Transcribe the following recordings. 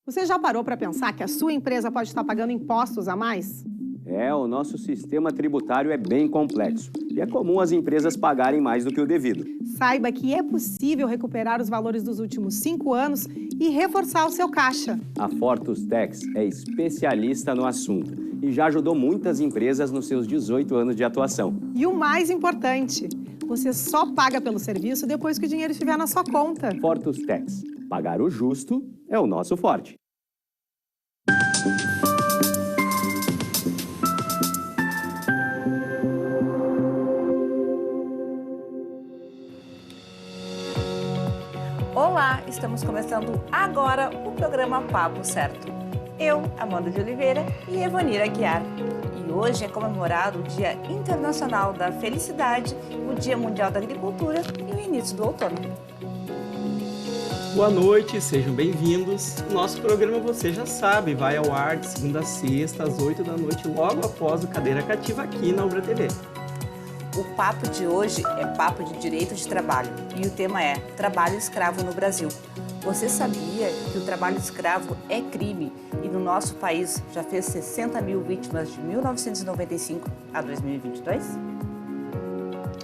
Você já parou para pensar que a sua empresa pode estar pagando impostos a mais? O nosso sistema tributário é bem complexo e é comum as empresas pagarem mais do que o devido. Saiba que é possível recuperar os valores dos últimos 5 anos e reforçar o seu caixa. A Fortus Tax é especialista no assunto e já ajudou muitas empresas nos seus 18 anos de atuação. E o mais importante, você só paga pelo serviço depois que o dinheiro estiver na sua conta. Fortus Tax. Pagar o justo é o nosso forte. Olá, estamos começando agora o programa Papo Certo. Eu, Amanda de Oliveira e Evonira Aguiar. E hoje é comemorado o Dia Internacional da Felicidade, o Dia Mundial da Agricultura e o início do outono. Boa noite, sejam bem-vindos. O nosso programa, você já sabe, vai ao ar de segunda a sexta, às 8 da noite, logo após o Cadeira Cativa aqui na Ubra TV. O papo de hoje é papo de direito de trabalho e o tema é trabalho escravo no Brasil. Você sabia que o trabalho escravo é crime e no nosso país já fez 60 mil vítimas de 1995 a 2022?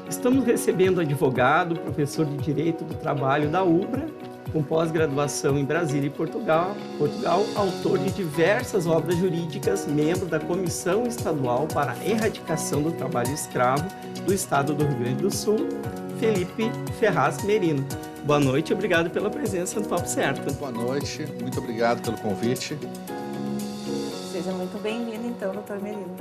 Estamos recebendo advogado, professor de Direito do Trabalho da Ubra, com pós-graduação em Brasília e Portugal, autor de diversas obras jurídicas, membro da Comissão Estadual para a Erradicação do Trabalho Escravo do Estado do Rio Grande do Sul, Felipe Ferraz Merino. Boa noite e obrigado pela presença no Papo Certo. Boa noite, muito obrigado pelo convite. Seja muito bem-vindo, então, doutor Merino.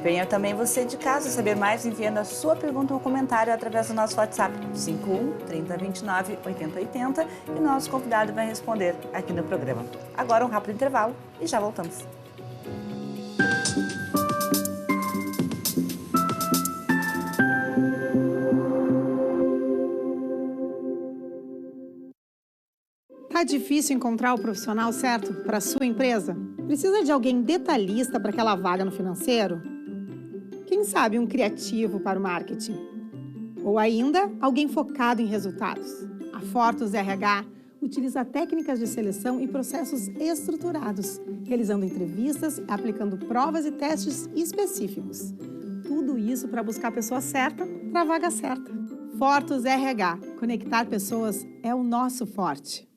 Venha também você de casa saber mais enviando a sua pergunta ou comentário através do nosso WhatsApp 51 30 29 80 80 e o nosso convidado vai responder aqui no programa. Agora um rápido intervalo e já voltamos. Tá difícil encontrar o profissional certo para a sua empresa? Precisa de alguém detalhista para aquela vaga no financeiro? Quem sabe um criativo para o marketing? Ou ainda, alguém focado em resultados? A Fortus RH utiliza técnicas de seleção e processos estruturados, realizando entrevistas, aplicando provas e testes específicos. Tudo isso para buscar a pessoa certa para a vaga certa. Fortus RH. Conectar pessoas é o nosso forte.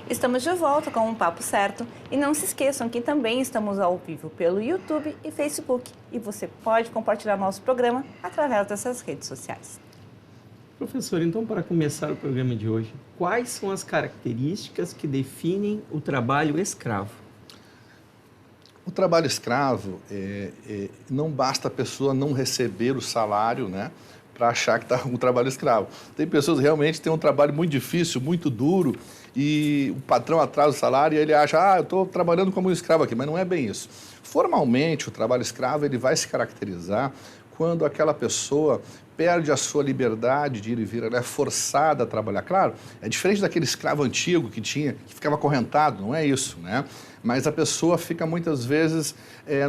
Estamos de volta com um Papo Certo e não se esqueçam que também estamos ao vivo pelo YouTube e Facebook e você pode compartilhar nosso programa através dessas redes sociais. Professor, então para começar o programa de hoje, quais são as características que definem o trabalho escravo? O trabalho escravo, não basta a pessoa não receber o salário, né, para achar que está com um trabalho escravo. Tem pessoas que realmente têm um trabalho muito difícil, muito duro, e o patrão atrasa o salário e ele acha, eu estou trabalhando como um escravo aqui, mas não é bem isso. Formalmente, o trabalho escravo ele vai se caracterizar quando aquela pessoa perde a sua liberdade de ir e vir, ela é forçada a trabalhar. Claro, é diferente daquele escravo antigo que ficava acorrentado, não é isso, né? Mas a pessoa fica muitas vezes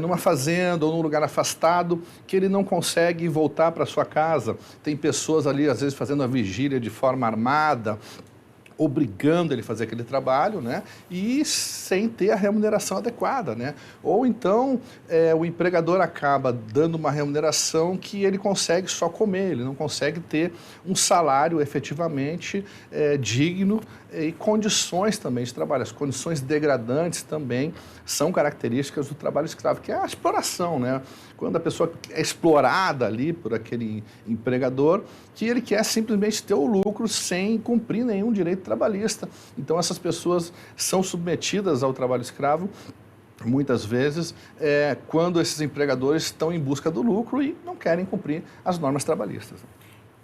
numa fazenda ou num lugar afastado que ele não consegue voltar para sua casa. Tem pessoas ali, às vezes, fazendo a vigília de forma armada, obrigando ele a fazer aquele trabalho, né? E sem ter a remuneração adequada, né? Ou então o empregador acaba dando uma remuneração que ele consegue só comer, ele não consegue ter um salário efetivamente digno e condições também de trabalho. As condições degradantes também são características do trabalho escravo, que é a exploração, né? Quando a pessoa é explorada ali por aquele empregador, que ele quer simplesmente ter o lucro sem cumprir nenhum direito trabalhista. Então, essas pessoas são submetidas ao trabalho escravo, muitas vezes, quando esses empregadores estão em busca do lucro e não querem cumprir as normas trabalhistas.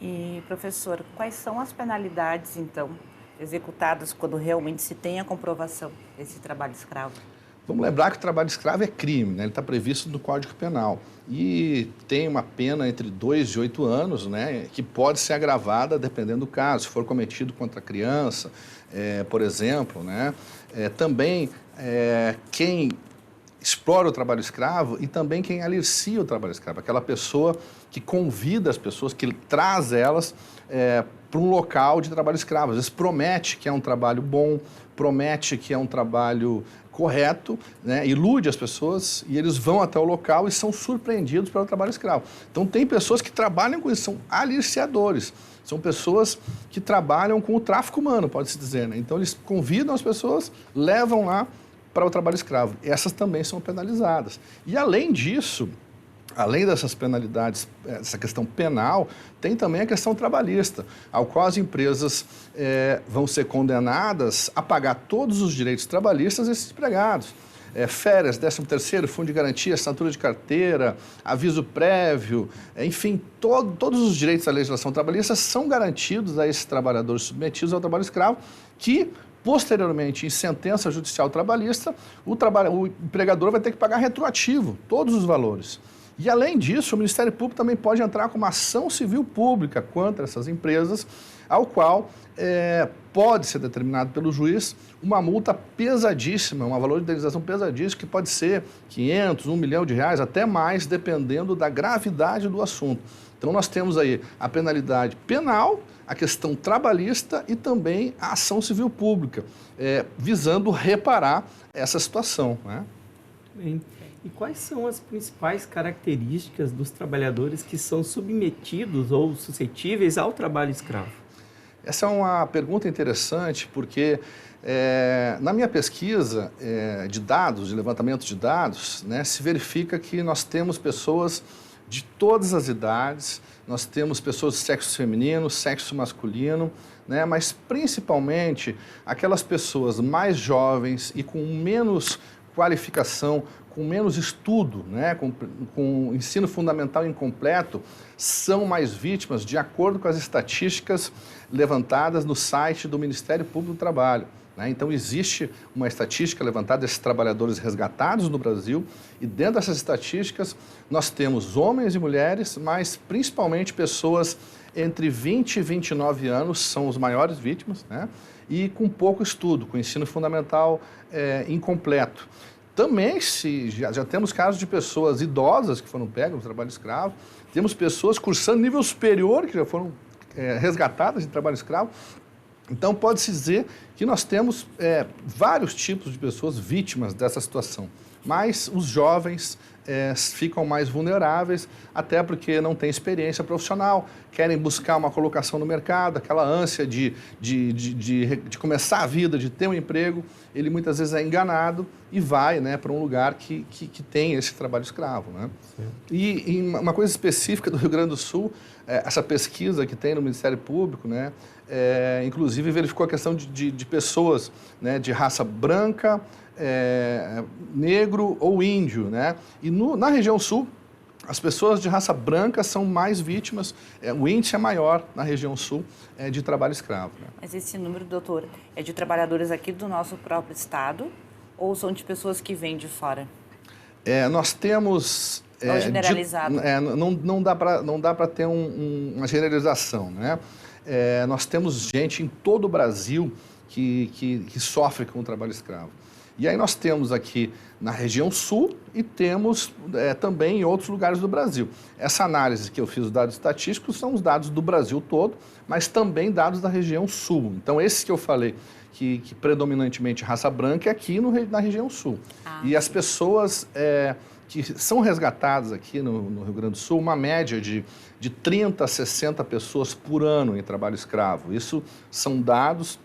E, professor, quais são as penalidades, então, executadas quando realmente se tem a comprovação desse trabalho escravo? Vamos lembrar que o trabalho escravo é crime, né? Ele está previsto no Código Penal e tem uma pena entre 2 e 8 anos, né? Que pode ser agravada dependendo do caso, se for cometido contra criança, por exemplo, né? Também quem explora o trabalho escravo e também quem alicia o trabalho escravo, aquela pessoa que convida as pessoas, que traz elas para um local de trabalho escravo. Às vezes promete que é um trabalho bom, promete que é um trabalho correto, né? Ilude as pessoas e eles vão até o local e são surpreendidos pelo trabalho escravo. Então tem pessoas que trabalham com isso, são aliciadores, são pessoas que trabalham com o tráfico humano, pode-se dizer, né? Então eles convidam as pessoas, levam lá para o trabalho escravo. Essas também são penalizadas. E além disso, além dessas penalidades, essa questão penal, tem também a questão trabalhista, ao qual as empresas vão ser condenadas a pagar todos os direitos trabalhistas desses empregados. Férias, 13º, fundo de garantia, assinatura de carteira, aviso prévio, enfim, todos os direitos da legislação trabalhista são garantidos a esses trabalhadores submetidos ao trabalho escravo, que, posteriormente, em sentença judicial trabalhista, o empregador vai ter que pagar retroativo todos os valores. E, além disso, o Ministério Público também pode entrar com uma ação civil pública contra essas empresas, ao qual pode ser determinado pelo juiz uma multa pesadíssima, um valor de indenização pesadíssimo, que pode ser 500, R$1 milhão, até mais, dependendo da gravidade do assunto. Então, nós temos aí a penalidade penal, a questão trabalhista e também a ação civil pública, visando reparar essa situação, né? Bem. E quais são as principais características dos trabalhadores que são submetidos ou suscetíveis ao trabalho escravo? Essa é uma pergunta interessante porque, na minha pesquisa de dados, de levantamento de dados, né, se verifica que nós temos pessoas de todas as idades, nós temos pessoas de sexo feminino, sexo masculino, né, mas principalmente aquelas pessoas mais jovens e com menos qualificação, com menos estudo, né, com ensino fundamental incompleto, são mais vítimas, de acordo com as estatísticas levantadas no site do Ministério Público do Trabalho, né? Então, existe uma estatística levantada desses trabalhadores resgatados no Brasil e, dentro dessas estatísticas, nós temos homens e mulheres, mas principalmente pessoas entre 20 e 29 anos são os maiores vítimas, né? E com pouco estudo, com ensino fundamental incompleto. Também já temos casos de pessoas idosas que foram pegas no trabalho escravo, temos pessoas cursando nível superior que já foram resgatadas em trabalho escravo. Então, pode-se dizer que nós temos vários tipos de pessoas vítimas dessa situação, mas os jovens ficam mais vulneráveis, até porque não têm experiência profissional, querem buscar uma colocação no mercado, aquela ânsia de começar a vida, de ter um emprego, ele muitas vezes é enganado e vai, né, para um lugar que tem esse trabalho escravo, né? E uma coisa específica do Rio Grande do Sul, essa pesquisa que tem no Ministério Público, né, inclusive verificou a questão de pessoas, né, de raça branca, negro ou índio, né? E na região sul, as pessoas de raça branca são mais vítimas, o índice é maior na região sul de trabalho escravo, né? Mas esse número, doutor, é de trabalhadores aqui do nosso próprio estado ou são de pessoas que vêm de fora? Nós temos... Não generalizado. Não dá para ter uma generalização, né? Nós temos gente em todo o Brasil que sofre com o trabalho escravo. E aí nós temos aqui na região sul e temos também em outros lugares do Brasil. Essa análise que eu fiz dos dados estatísticos são os dados do Brasil todo, mas também dados da região sul. Então, esses que eu falei, que predominantemente raça branca, é aqui na região sul. E as pessoas que são resgatadas aqui no Rio Grande do Sul, uma média de 30 a 60 pessoas por ano em trabalho escravo. Isso são dados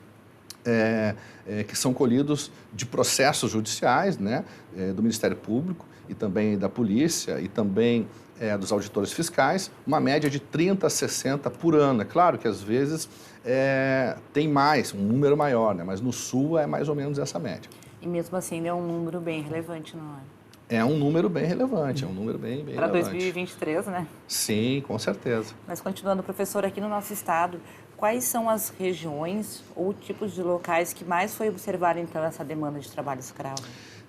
que são colhidos de processos judiciais, né, do Ministério Público e também da polícia e também dos auditores fiscais, uma média de 30 a 60 por ano. É claro que às vezes tem mais, um número maior, né, mas no Sul é mais ou menos essa média. E mesmo assim é um número bem relevante, não é? É um número bem relevante, é um número bem Para relevante. 2023, né? Sim, com certeza. Mas continuando, professor, aqui no nosso estado, quais são as regiões ou tipos de locais que mais foi observada, então, essa demanda de trabalho escravo?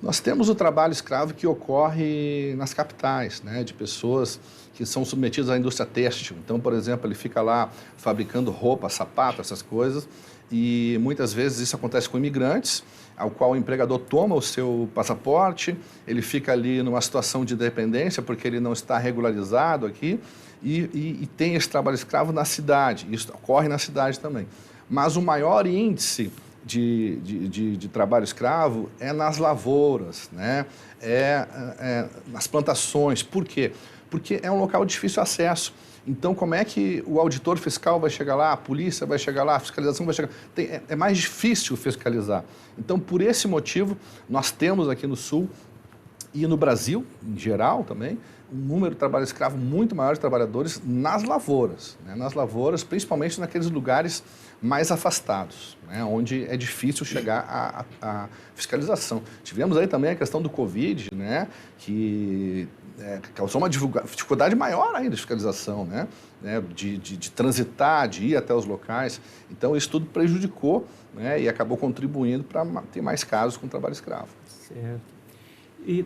Nós temos o trabalho escravo que ocorre nas capitais, né, de pessoas que são submetidas à indústria têxtil. Então, por exemplo, ele fica lá fabricando roupa, sapato, essas coisas, e muitas vezes isso acontece com imigrantes, ao qual o empregador toma o seu passaporte, ele fica ali numa situação de dependência porque ele não está regularizado aqui e tem esse trabalho escravo na cidade, isso ocorre na cidade também. Mas o maior índice de trabalho escravo é nas lavouras, né? Nas plantações. Por quê? Porque é um local de difícil acesso. Então, como é que o auditor fiscal vai chegar lá, a polícia vai chegar lá, a fiscalização vai chegar? É mais difícil fiscalizar. Então, por esse motivo, nós temos aqui no Sul e no Brasil, em geral também, um número de trabalho escravo muito maior de trabalhadores nas lavouras, né? Nas lavouras, principalmente naqueles lugares mais afastados, né? Onde é difícil chegar à fiscalização. Tivemos aí também a questão do Covid, né? Que causou uma dificuldade maior ainda de fiscalização, né? De transitar, de ir até os locais. Então, isso tudo prejudicou, né? E acabou contribuindo para ter mais casos com trabalho escravo. Certo. E,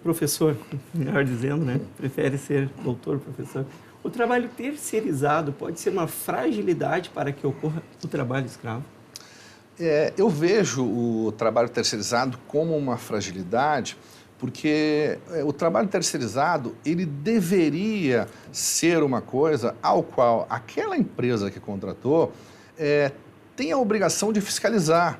professor, melhor dizendo, né? Prefere ser doutor, professor. O trabalho terceirizado pode ser uma fragilidade para que ocorra o trabalho escravo? Eu vejo o trabalho terceirizado como uma fragilidade, porque o trabalho terceirizado, ele deveria ser uma coisa ao qual aquela empresa que contratou tem a obrigação de fiscalizar.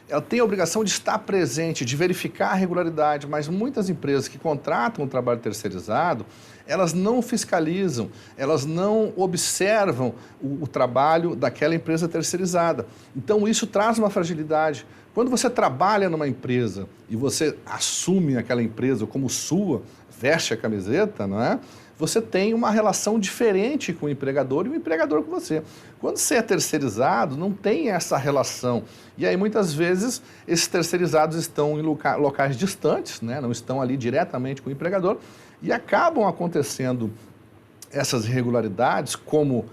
Ela tem a obrigação de estar presente, de verificar a regularidade, mas muitas empresas que contratam o trabalho terceirizado, elas não fiscalizam, elas não observam o trabalho daquela empresa terceirizada. Então, isso traz uma fragilidade. Quando você trabalha numa empresa e você assume aquela empresa como sua, veste a camiseta, não é? Você tem uma relação diferente com o empregador e o empregador com você. Quando você é terceirizado, não tem essa relação. E aí, muitas vezes, esses terceirizados estão em locais distantes, né? Não estão ali diretamente com o empregador, e acabam acontecendo essas irregularidades, como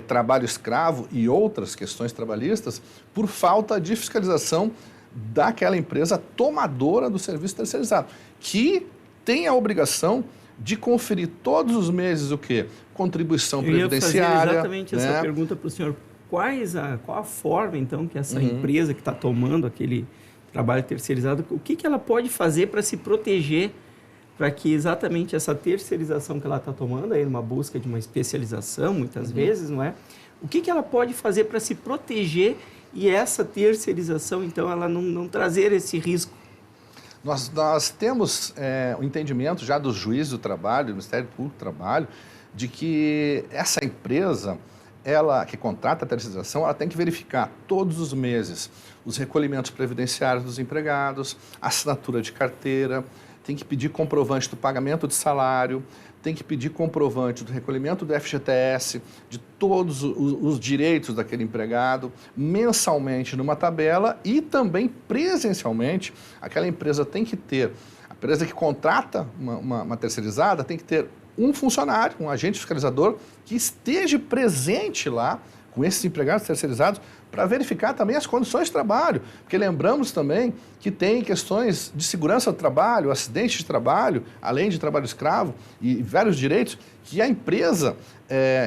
trabalho escravo e outras questões trabalhistas, por falta de fiscalização daquela empresa tomadora do serviço terceirizado, que tem a obrigação de conferir todos os meses o quê? Contribuição previdenciária. Eu ia fazer exatamente essa pergunta para o senhor. Qual a forma, então, que essa empresa que está tomando aquele trabalho terceirizado, o que ela pode fazer para se proteger, para que exatamente essa terceirização que ela está tomando, aí numa busca de uma especialização, muitas vezes, não é? O que ela pode fazer para se proteger e essa terceirização, então, ela não trazer esse risco? Nós temos o entendimento já dos juízes do trabalho, do Ministério Público do Trabalho, de que essa empresa, ela que contrata a terceirização, ela tem que verificar todos os meses os recolhimentos previdenciários dos empregados, assinatura de carteira, tem que pedir comprovante do pagamento de salário, tem que pedir comprovante do recolhimento do FGTS, de todos os direitos daquele empregado, mensalmente numa tabela e também presencialmente. Aquela empresa tem que ter, a empresa que contrata uma terceirizada tem que ter um funcionário, um agente fiscalizador que esteja presente lá com esses empregados terceirizados para verificar também as condições de trabalho, porque lembramos também que tem questões de segurança do trabalho, acidente de trabalho, além de trabalho escravo e vários direitos que a empresa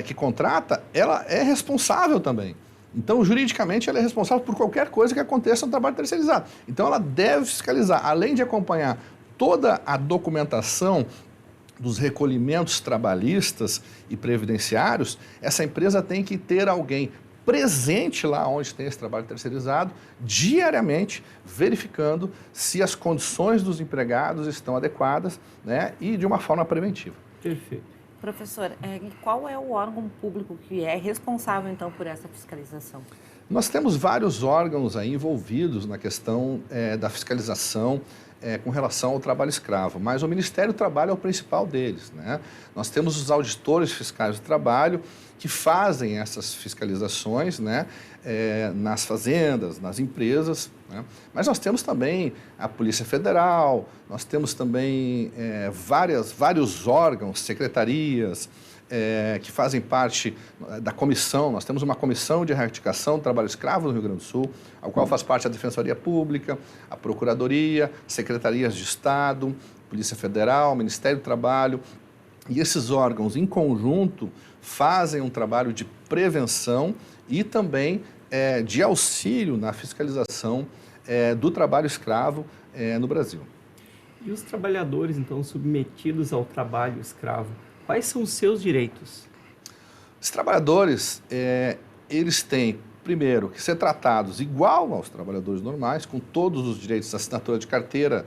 que contrata, ela é responsável também. Então, juridicamente, ela é responsável por qualquer coisa que aconteça no trabalho terceirizado. Então, ela deve fiscalizar, além de acompanhar toda a documentação dos recolhimentos trabalhistas e previdenciários, essa empresa tem que ter alguém presente lá onde tem esse trabalho terceirizado, diariamente, verificando se as condições dos empregados estão adequadas, né, e de uma forma preventiva. Perfeito. Professor, qual é o órgão público que é responsável, então, por essa fiscalização? Nós temos vários órgãos aí envolvidos na questão da fiscalização com relação ao trabalho escravo, mas o Ministério do Trabalho é o principal deles, né? Nós temos os auditores fiscais do trabalho que fazem essas fiscalizações, né, nas fazendas, nas empresas, né? Mas nós temos também a Polícia Federal, nós temos também vários órgãos, secretarias, que fazem parte da comissão. Nós temos uma comissão de erradicação do trabalho escravo no Rio Grande do Sul, ao qual faz parte a Defensoria Pública, a Procuradoria, Secretarias de Estado, Polícia Federal, Ministério do Trabalho. E esses órgãos, em conjunto, fazem um trabalho de prevenção e também de auxílio na fiscalização do trabalho escravo no Brasil. E os trabalhadores, então, submetidos ao trabalho escravo, quais são os seus direitos? Os trabalhadores, eles têm, primeiro, que ser tratados igual aos trabalhadores normais, com todos os direitos de assinatura de carteira.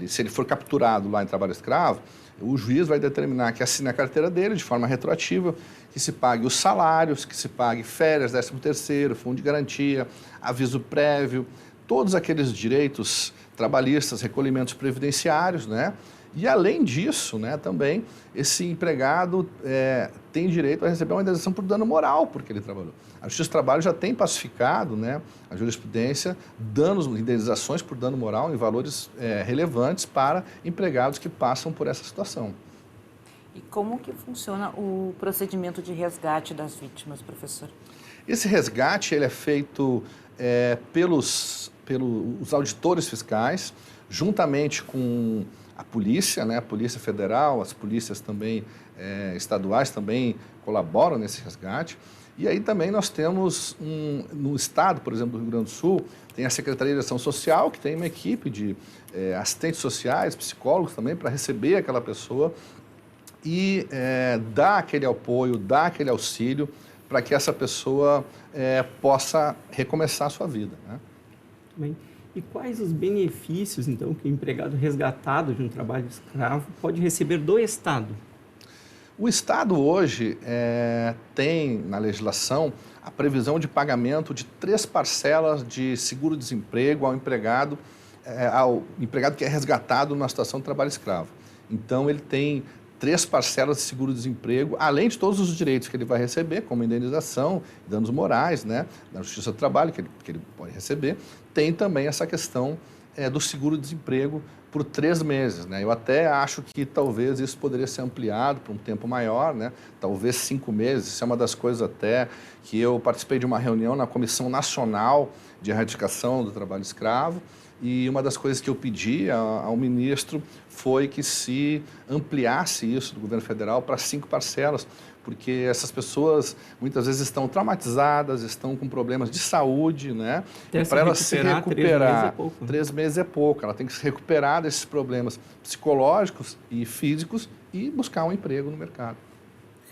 Se ele for capturado lá em trabalho escravo, o juiz vai determinar que assine a carteira dele de forma retroativa, que se pague os salários, que se pague férias, 13º, fundo de garantia, aviso prévio, todos aqueles direitos trabalhistas, recolhimentos previdenciários, né? E, além disso, né, também, esse empregado tem direito a receber uma indenização por dano moral, porque ele trabalhou. A Justiça do Trabalho já tem pacificado, né, a jurisprudência, indenizações por dano moral em valores relevantes para empregados que passam por essa situação. E como que funciona o procedimento de resgate das vítimas, professor? Esse resgate ele é feito pelos auditores fiscais, juntamente com a polícia, né, a Polícia Federal, as polícias também estaduais também colaboram nesse resgate. E aí também nós temos, no estado, por exemplo, do Rio Grande do Sul, tem a Secretaria de Ação Social, que tem uma equipe de assistentes sociais, psicólogos também, para receber aquela pessoa e dar aquele apoio, dar aquele auxílio para que essa pessoa possa recomeçar a sua vida, né? Bem, e quais os benefícios, então, que o empregado resgatado de um trabalho escravo pode receber do Estado? O Estado hoje tem na legislação a previsão de pagamento de 3 parcelas de seguro-desemprego ao empregado que é resgatado numa situação de trabalho escravo. Então, ele tem 3 parcelas de seguro-desemprego, além de todos os direitos que ele vai receber, como indenização, danos morais, né, na Justiça do Trabalho, que ele pode receber. Tem também essa questão do seguro-desemprego por 3 meses, né? Eu até acho que talvez isso poderia ser ampliado por um tempo maior, né? Talvez 5 meses. Isso é uma das coisas até que eu participei de uma reunião na Comissão Nacional de Erradicação do Trabalho Escravo, e uma das coisas que eu pedi ao ministro foi que se ampliasse isso do governo federal para 5 parcelas, porque essas pessoas muitas vezes estão traumatizadas, estão com problemas de saúde, né? E para elas se recuperar, 3 meses é pouco. Ela tem que se recuperar desses problemas psicológicos e físicos e buscar um emprego no mercado.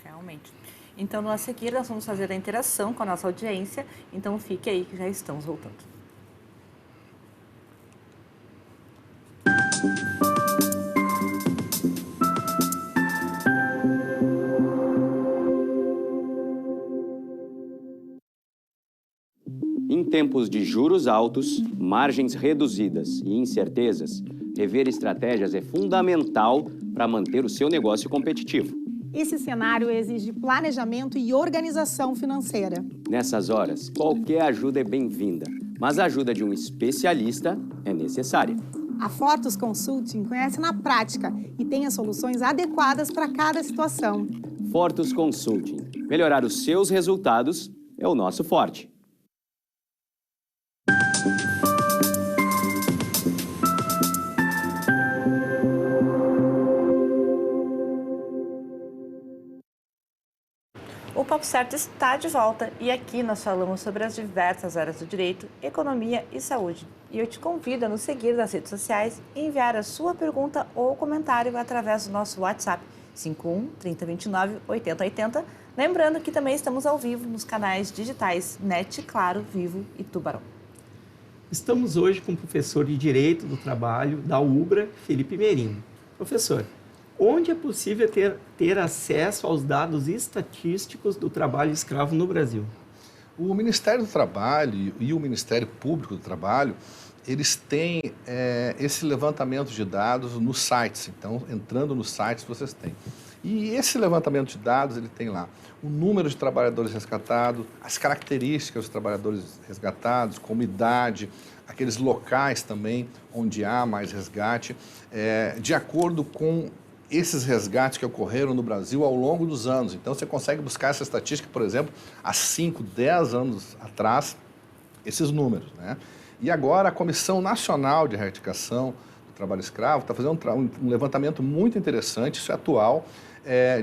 Realmente. Então, a seguir, nós vamos fazer a interação com a nossa audiência. Então, fique aí que já estamos voltando. Em tempos de juros altos, margens reduzidas e incertezas, rever estratégias é fundamental para manter o seu negócio competitivo. Esse cenário exige planejamento e organização financeira. Nessas horas, qualquer ajuda é bem-vinda, mas a ajuda de um especialista é necessária. A Fortus Consulting conhece na prática e tem as soluções adequadas para cada situação. Fortus Consulting. Melhorar os seus resultados é o nosso forte. O Papo Certo está de volta e aqui nós falamos sobre as diversas áreas do direito, economia e saúde. E eu te convido a nos seguir nas redes sociais e enviar a sua pergunta ou comentário através do nosso WhatsApp 51 3029 8080. Lembrando que também estamos ao vivo nos canais digitais NET, Claro, Vivo e Tubarão. Estamos hoje com o professor de Direito do Trabalho da UBRA, Felipe Merino. Professor, onde é possível ter acesso aos dados estatísticos do trabalho escravo no Brasil? O Ministério do Trabalho e o Ministério Público do Trabalho, eles têm esse levantamento de dados nos sites. Então, entrando nos sites, vocês têm. E esse levantamento de dados, ele tem lá o número de trabalhadores resgatados, as características dos trabalhadores resgatados, como idade, aqueles locais também onde há mais resgate, de acordo com esses resgates que ocorreram no Brasil ao longo dos anos. Então, você consegue buscar essa estatística, por exemplo, há 5, 10 anos atrás, esses números, né? E agora a Comissão Nacional de Erradicação do Trabalho Escravo está fazendo um levantamento muito interessante, isso é atual,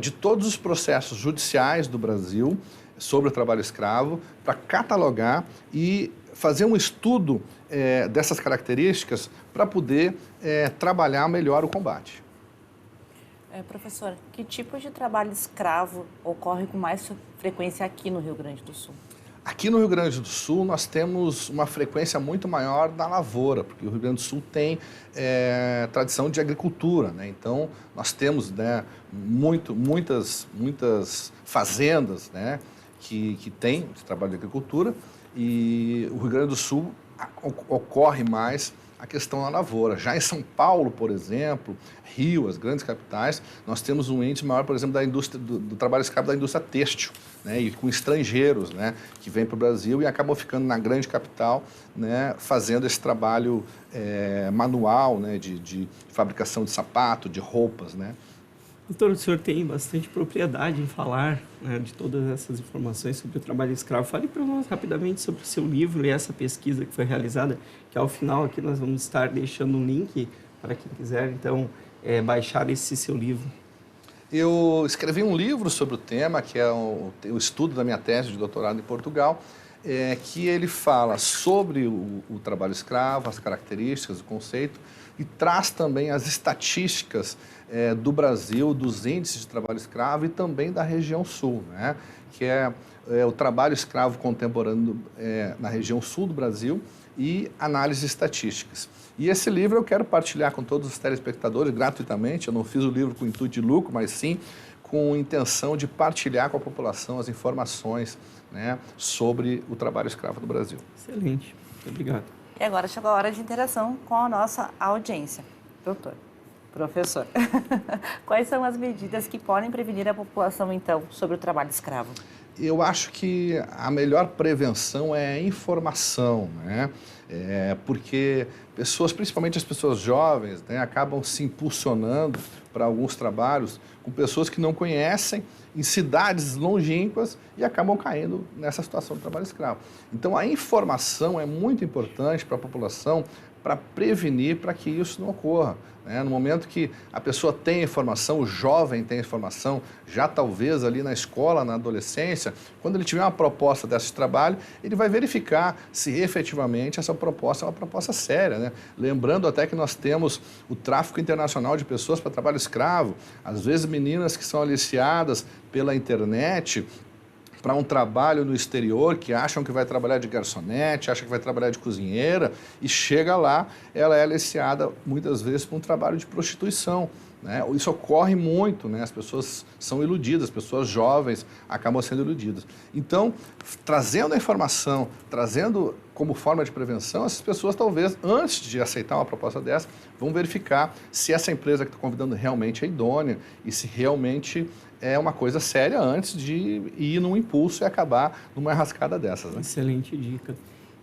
de todos os processos judiciais do Brasil sobre o trabalho escravo, para catalogar e fazer um estudo dessas características para poder trabalhar melhor o combate. Professor, que tipo de trabalho escravo ocorre com mais frequência aqui no Rio Grande do Sul? Aqui no Rio Grande do Sul, nós temos uma frequência muito maior da lavoura, porque o Rio Grande do Sul tem tradição de agricultura, né? Então, nós temos, né, muitas fazendas, né, que têm esse trabalho de agricultura, e o Rio Grande do Sul ocorre mais a questão da lavoura. Já em São Paulo, por exemplo, Rio, as grandes capitais, nós temos um índice maior, por exemplo, da indústria do trabalho escravo da indústria têxtil, né, e com estrangeiros, né, que vêm para o Brasil e acabam ficando na grande capital, né, fazendo esse trabalho manual, né, de fabricação de sapato, de roupas, né. Doutor, o senhor tem bastante propriedade em falar, né, de todas essas informações sobre o trabalho escravo. Fale para nós rapidamente sobre o seu livro e essa pesquisa que foi realizada, que ao final aqui nós vamos estar deixando um link para quem quiser, então, baixar esse seu livro. Eu escrevi um livro sobre o tema, que é o estudo da minha tese de doutorado em Portugal, que ele fala sobre o trabalho escravo, as características, o conceito, e traz também as estatísticas do Brasil, dos índices de trabalho escravo e também da região sul, né? Que é o trabalho escravo contemporâneo na região sul do Brasil e análises estatísticas. E esse livro eu quero partilhar com todos os telespectadores gratuitamente. Eu não fiz o livro com intuito de lucro, mas sim com intenção de partilhar com a população as informações, né, sobre o trabalho escravo no Brasil. Excelente, muito obrigado. E agora chegou a hora de interação com a nossa audiência. Doutor, professor, quais são as medidas que podem prevenir a população, então, sobre o trabalho escravo? Eu acho que a melhor prevenção é a informação, né? Porque pessoas, principalmente as pessoas jovens, né, acabam se impulsionando para alguns trabalhos com pessoas que não conhecem, em cidades longínquas, e acabam caindo nessa situação do trabalho escravo. Então, a informação é muito importante para a população, para prevenir, para que isso não ocorra, né? No momento que a pessoa tem informação, o jovem tem informação, já talvez ali na escola, na adolescência, quando ele tiver uma proposta desse trabalho, ele vai verificar se efetivamente essa proposta é uma proposta séria, né? Lembrando até que nós temos o tráfico internacional de pessoas para trabalho escravo, às vezes meninas que são aliciadas pela internet para um trabalho no exterior, que acham que vai trabalhar de garçonete, acham que vai trabalhar de cozinheira, e chega lá, ela é aliciada muitas vezes para um trabalho de prostituição, né? Isso ocorre muito, né? As pessoas são iludidas, as pessoas jovens acabam sendo iludidas. Então, trazendo a informação, trazendo como forma de prevenção, essas pessoas talvez, antes de aceitar uma proposta dessa, vão verificar se essa empresa que está convidando realmente é idônea e se realmente é uma coisa séria antes de ir num impulso e acabar numa enrascada dessas, né? Excelente dica.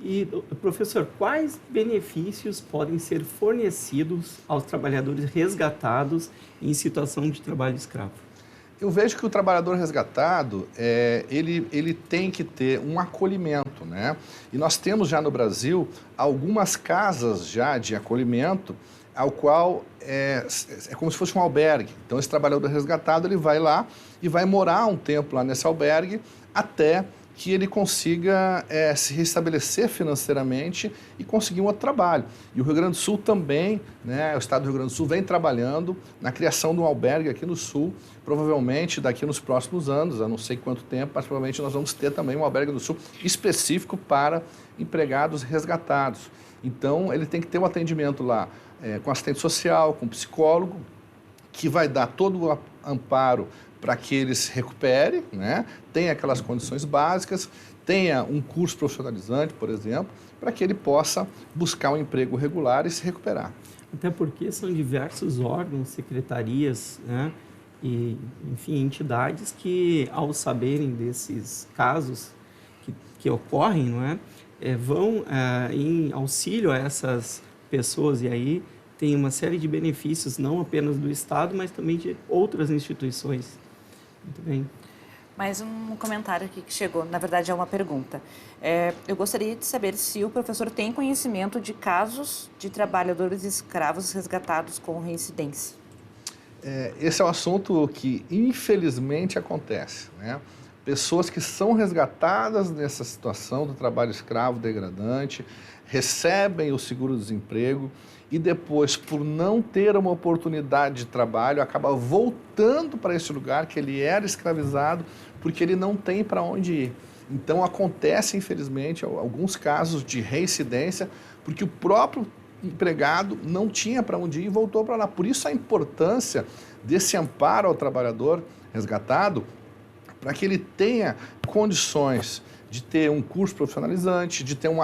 E, professor, quais benefícios podem ser fornecidos aos trabalhadores resgatados em situação de trabalho escravo? Eu vejo que o trabalhador resgatado, ele tem que ter um acolhimento, né? E nós temos já no Brasil algumas casas já de acolhimento, ao qual é como se fosse um albergue. Então, esse trabalhador resgatado, ele vai lá e vai morar um tempo lá nesse albergue até que ele consiga se restabelecer financeiramente e conseguir um outro trabalho. E o Rio Grande do Sul também, né, o estado do Rio Grande do Sul vem trabalhando na criação de um albergue aqui no Sul, provavelmente daqui nos próximos anos, a não sei quanto tempo, mas provavelmente nós vamos ter também um albergue no Sul específico para empregados resgatados. Então, ele tem que ter um atendimento lá com assistente social, com psicólogo, que vai dar todo o amparo para que ele se recupere, né? Tenha aquelas condições básicas, tenha um curso profissionalizante, por exemplo, para que ele possa buscar um emprego regular e se recuperar. Até porque são diversos órgãos, secretarias, né? E, enfim, entidades que, ao saberem desses casos que ocorrem, não é? Vão em auxílio a essas pessoas e aí tem uma série de benefícios, não apenas do Estado, mas também de outras instituições. Muito bem. Mais um comentário aqui que chegou, na verdade é uma pergunta. Eu gostaria de saber se o professor tem conhecimento de casos de trabalhadores escravos resgatados com reincidência. Esse é um assunto que, infelizmente, acontece, né? Pessoas que são resgatadas nessa situação do trabalho escravo degradante, recebem o seguro-desemprego e depois, por não ter uma oportunidade de trabalho, acaba voltando para esse lugar que ele era escravizado porque ele não tem para onde ir. Então, acontece, infelizmente, alguns casos de reincidência porque o próprio empregado não tinha para onde ir e voltou para lá. Por isso a importância desse amparo ao trabalhador resgatado, para que ele tenha condições de ter um curso profissionalizante, de ter um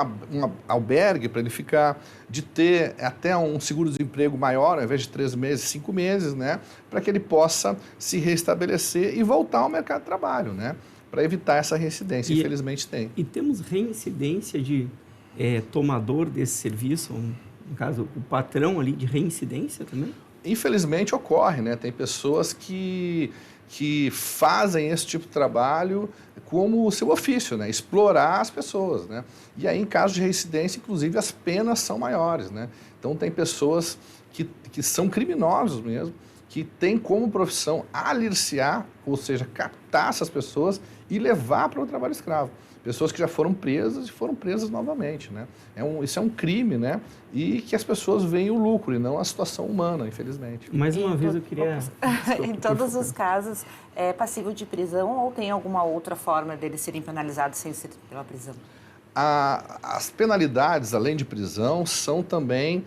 albergue para ele ficar, de ter até um seguro-desemprego maior, ao invés de 3 meses, 5 meses, né? Para que ele possa se restabelecer e voltar ao mercado de trabalho, né? Para evitar essa reincidência, infelizmente tem. E temos reincidência de tomador desse serviço, no caso, o patrão ali de reincidência também? Infelizmente ocorre, né? Tem pessoas que fazem esse tipo de trabalho como o seu ofício, né? Explorar as pessoas, né? E aí, em caso de reincidência, inclusive, as penas são maiores, né? Então, tem pessoas que são criminosos mesmo, que têm como profissão aliciar, ou seja, captar essas pessoas e levar para o trabalho escravo. Pessoas que já foram presas e foram presas novamente, né? Isso é um crime, né? E que as pessoas veem o lucro e não a situação humana, infelizmente. Mais uma vez eu queria... Em todos os casos, é passível de prisão ou tem alguma outra forma deles serem penalizados sem ser pela prisão? As penalidades, além de prisão, são também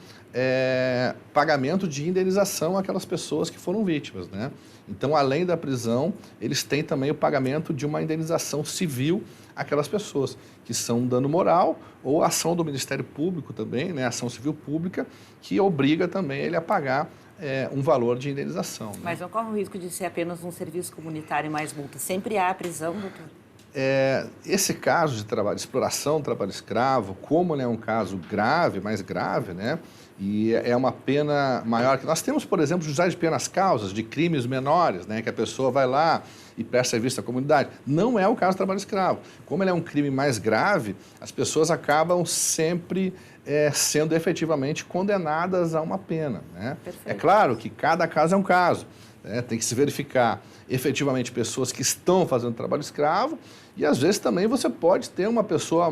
pagamento de indenização àquelas pessoas que foram vítimas, né? Então, além da prisão, eles têm também o pagamento de uma indenização civil àquelas pessoas, que são um dano moral ou ação do Ministério Público também, né? Ação civil pública, que obriga também ele a pagar um valor de indenização. Né? Mas não corre o risco de ser apenas um serviço comunitário e mais multa? Sempre há prisão, doutor? Esse caso de exploração, trabalho escravo, como ele é um caso grave, mais grave, né? E é uma pena maior. Nós temos, por exemplo, juizado de penas causas, de crimes menores, né? Que a pessoa vai lá e presta serviço à comunidade. Não é o caso do trabalho escravo. Como ele é um crime mais grave, as pessoas acabam sempre sendo efetivamente condenadas a uma pena, né? É claro que cada caso é um caso. Tem que se verificar efetivamente pessoas que estão fazendo trabalho escravo e, às vezes, também você pode ter uma pessoa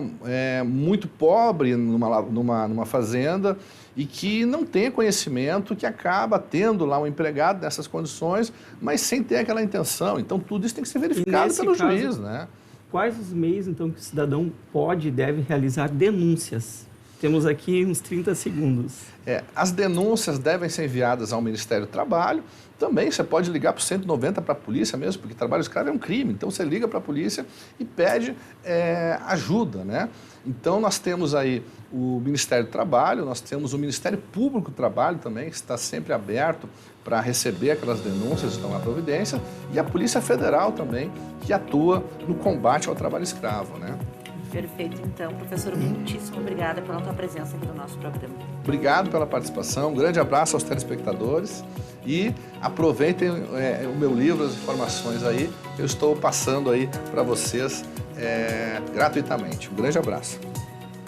muito pobre numa fazenda e que não tem conhecimento, que acaba tendo lá um empregado nessas condições, mas sem ter aquela intenção. Então, tudo isso tem que ser verificado pelo juiz, né? Quais os meios, então, que o cidadão pode e deve realizar denúncias? Temos aqui uns 30 segundos. As denúncias devem ser enviadas ao Ministério do Trabalho. Também você pode ligar para o 190 para a polícia mesmo, porque trabalho escravo é um crime. Então, você liga para a polícia e pede ajuda, né? Então, nós temos aí o Ministério do Trabalho, nós temos o Ministério Público do Trabalho também, que está sempre aberto para receber aquelas denúncias que estão à providência, e a Polícia Federal também, que atua no combate ao trabalho escravo, né? Perfeito, então. Professor, muitíssimo obrigada pela tua presença aqui no nosso programa. Obrigado pela participação, um grande abraço aos telespectadores e aproveitem o meu livro, as informações aí, eu estou passando aí para vocês gratuitamente. Um grande abraço.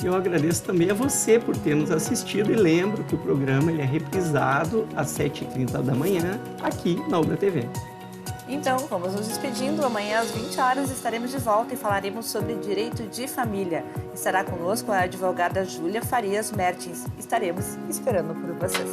Eu agradeço também a você por ter nos assistido e lembro que o programa ele é reprisado às 7h30 da manhã aqui na Ubra TV. Então, vamos nos despedindo. Amanhã às 20 horas estaremos de volta e falaremos sobre direito de família. Estará conosco a advogada Júlia Farias Mertins. Estaremos esperando por vocês.